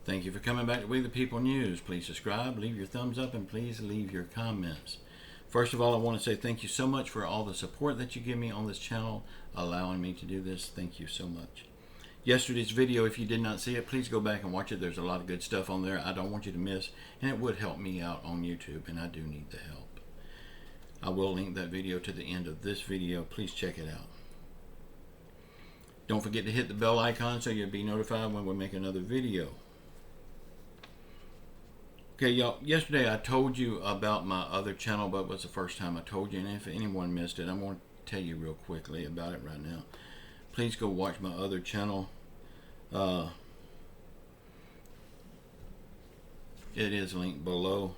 Thank you for coming back to We the People News. Please subscribe, leave your thumbs up, and please leave your comments. First of all, I want to say thank you so much for all the support that you give me on this channel, allowing me to do this. Thank you so much. Yesterday's video, if you did not see it, please go back and watch it. There's a lot of good stuff on there I don't want you to miss, and it would help me out on YouTube, and I do need the help. I will link that video to the end of this video. Please check it out. Don't forget to hit the bell icon so you'll be notified when we make another video. Okay, y'all, yesterday I told you about my other channel, but it was the first time I told you, and if anyone missed it, I'm going to tell you real quickly about it right now. Please go watch my other channel. It is linked below,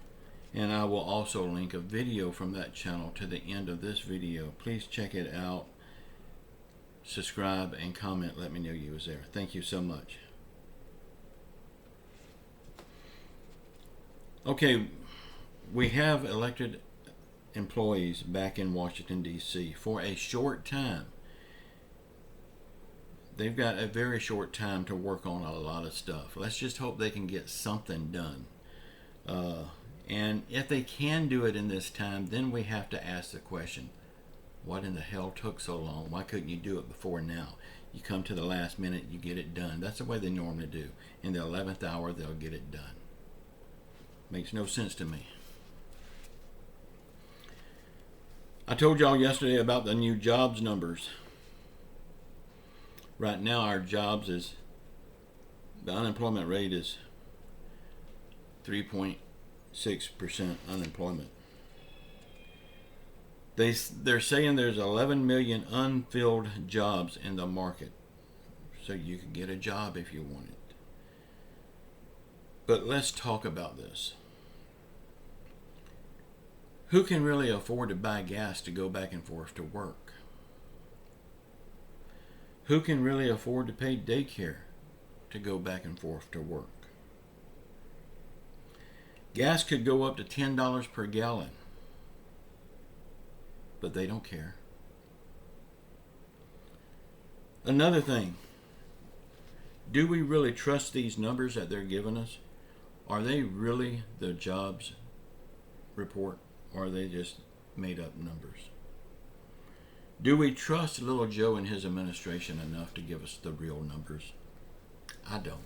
and I will also link a video from that channel to the end of this video. Please check it out, subscribe, and comment. Let me know you was there. Thank you so much. Okay, we have elected employees back in Washington, D.C. for a short time. They've got a very short time to work on a lot of stuff. Let's just hope they can get something done. And if they can do it in this time, then we have to ask the question, what in the hell took so long? Why couldn't you do it before now? You come to the last minute, you get it done. That's the way they normally do. In the 11th hour, they'll get it done. Makes no sense to me. I told y'all yesterday about the new jobs numbers. Right now our jobs is, the unemployment rate is 3.6% unemployment. They're saying there's 11 million unfilled jobs in the market. So you can get a job if you want it. But let's talk about this. Who can really afford to buy gas to go back and forth to work? Who can really afford to pay daycare to go back and forth to work? Gas could go up to $10 per gallon, but they don't care. Another thing, do we really trust these numbers that they're giving us? Are they really the jobs report, or are they just made up numbers? Do we trust little Joe and his administration enough to give us the real numbers? I don't.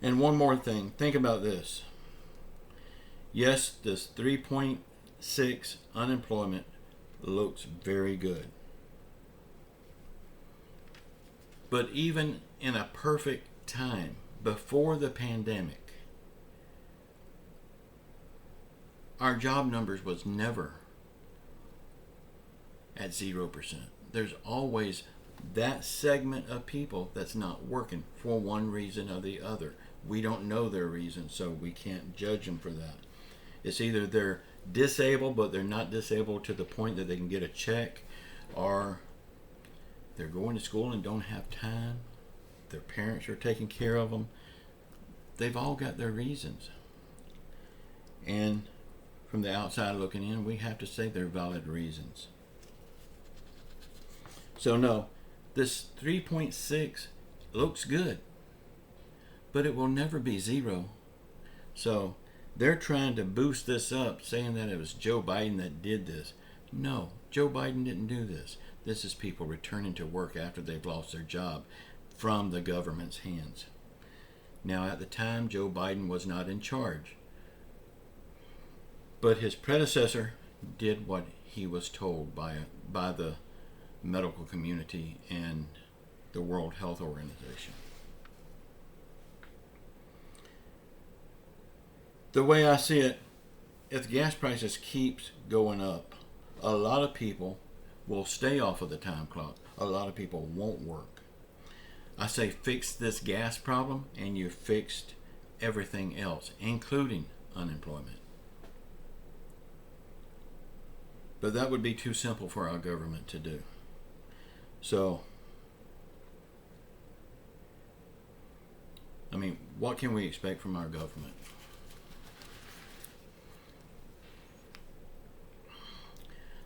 And one more thing, think about this. Yes, this 3.6 unemployment looks very good. But even in a perfect time, before the pandemic, our job numbers was never at 0%. There's always that segment of people that's not working for one reason or the other. We don't know their reason, so we can't judge them for that. It's either they're disabled, but they're not disabled to the point that they can get a check, or they're going to school and don't have time. Their parents are taking care of them. They've all got their reasons. And from the outside looking in, we have to say they're valid reasons. So no, this 3.6 looks good, but it will never be 0. So they're trying to boost this up, saying that it was Joe Biden that did this. No, Joe Biden didn't do this. This is people returning to work after they've lost their job from the government's hands. Now, at the time, Joe Biden was not in charge, but his predecessor did what he was told by the medical community and the World Health Organization. The way I see it, if the gas prices keeps going up, a lot of people will stay off of the time clock. A lot of people won't work. I say fix this gas problem and you fixed everything else, including unemployment. But that would be too simple for our government to do. So, I mean, what can we expect from our government?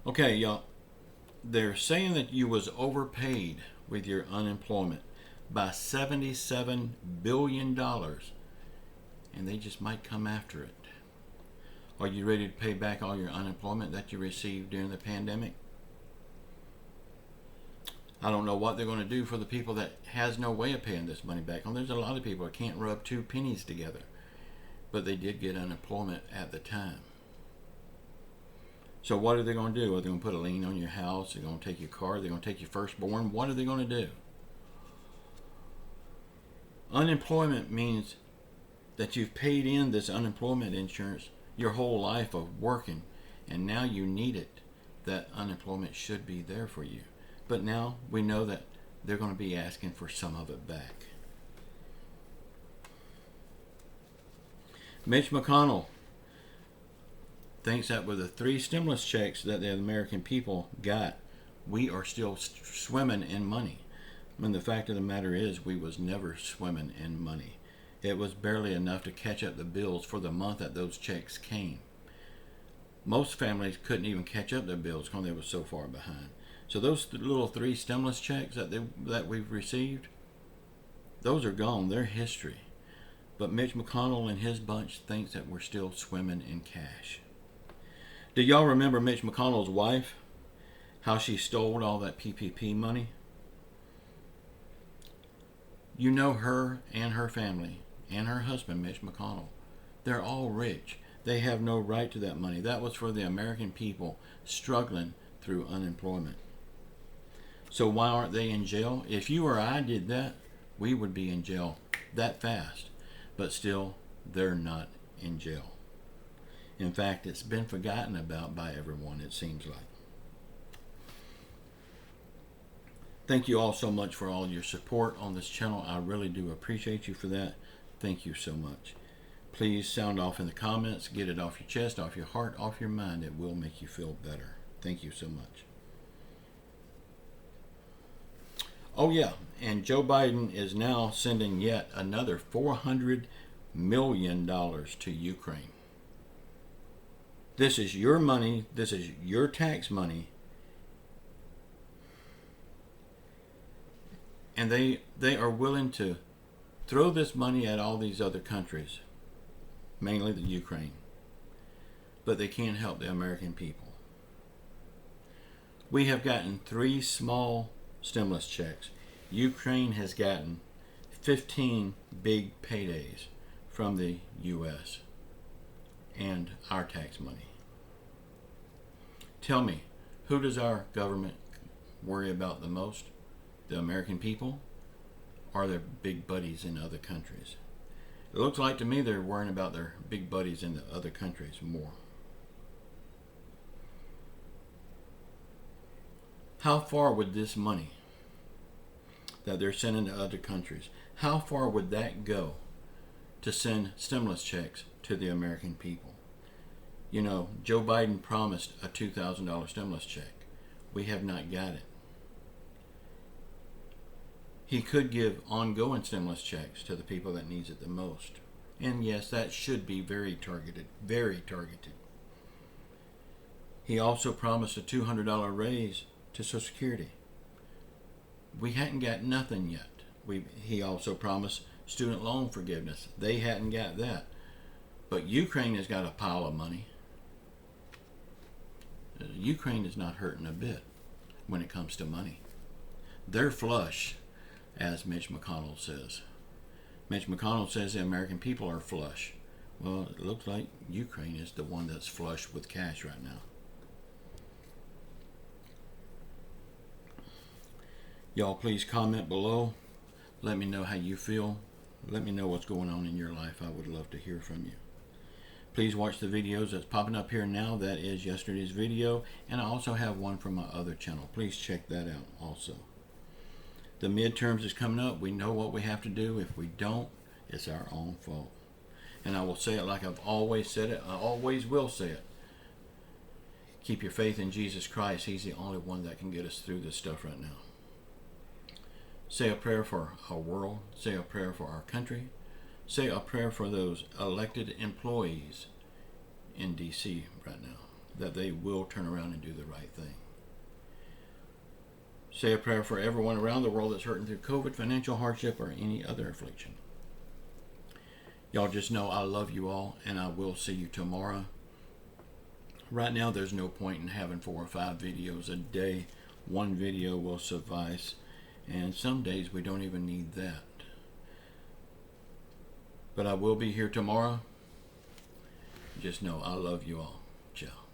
Okay, y'all, they're saying that you was overpaid with your unemployment. by $77 billion, and they just might come after it. Are you ready to pay back all your unemployment that you received during the pandemic? I don't know what they're going to do for the people that has no way of paying this money back. Well, there's a lot of people that can't rub two pennies together, but they did get unemployment at the time. So what are they going to do? Are they going to put a lien on your house? They're going to take your car? They're going to take your firstborn? What are they going to do? Unemployment means that you've paid in this unemployment insurance your whole life of working, and now you need it. That unemployment should be there for you. But now we know that they're going to be asking for some of it back. Mitch McConnell thinks that with the 3 stimulus checks that the American people got, we are still swimming in money. When the fact of the matter is, we was never swimming in money. It was barely enough to catch up the bills for the month that those checks came. Most families couldn't even catch up their bills because they were so far behind. So those little 3 stimulus checks that we've received, those are gone. They're history. But Mitch McConnell and his bunch thinks that we're still swimming in cash. Do y'all remember Mitch McConnell's wife? How she stole all that PPP money? You know her and her family and her husband, Mitch McConnell. They're all rich. They have no right to that money. That was for the American people struggling through unemployment. So why aren't they in jail? If you or I did that, we would be in jail that fast. But still, they're not in jail. In fact, it's been forgotten about by everyone, it seems like. Thank you all so much for all your support on this channel. I really do appreciate you for that. Thank you so much. Please sound off in the comments. Get it off your chest, off your heart, off your mind. It will make you feel better. Thank you so much. Oh yeah, and Joe Biden is now sending yet another $400 million to Ukraine. This is your money. This is your tax money. And they are willing to throw this money at all these other countries, mainly the Ukraine. But they can't help the American people. We have gotten 3 small stimulus checks. Ukraine has gotten 15 big paydays from the U.S. and our tax money. Tell me, who does our government worry about the most? The American people or their big buddies in other countries? It looks like to me they're worrying about their big buddies in the other countries more. How far would this money that they're sending to other countries, how far would that go to send stimulus checks to the American people? You know, Joe Biden promised a $2,000 stimulus check. We have not got it. He could give ongoing stimulus checks to the people that needs it the most. And yes, that should be very targeted, very targeted. He also promised a $200 raise to Social Security. We hadn't got nothing yet. He also promised student loan forgiveness. They hadn't got that. But Ukraine has got a pile of money. Ukraine is not hurting a bit when it comes to money. They're flush, as Mitch McConnell says. Mitch McConnell says the American people are flush. Well, it looks like Ukraine is the one that's flush with cash right now. Y'all please comment below. Let me know how you feel. Let me know what's going on in your life. I would love to hear from you. Please watch the videos that's popping up here now. That is yesterday's video. And I also have one from my other channel. Please check that out also. The midterms is coming up. We know what we have to do. If we don't, it's our own fault. And I will say it like I've always said it. I always will say it. Keep your faith in Jesus Christ. He's the only one that can get us through this stuff right now. Say a prayer for our world. Say a prayer for our country. Say a prayer for those elected employees in D.C. right now, that they will turn around and do the right thing. Say a prayer for everyone around the world that's hurting through COVID, financial hardship, or any other affliction. Y'all just know I love you all, and I will see you tomorrow. Right now, there's no point in having 4 or 5 videos a day. One video will suffice, and some days we don't even need that. But I will be here tomorrow. Just know I love you all. Ciao.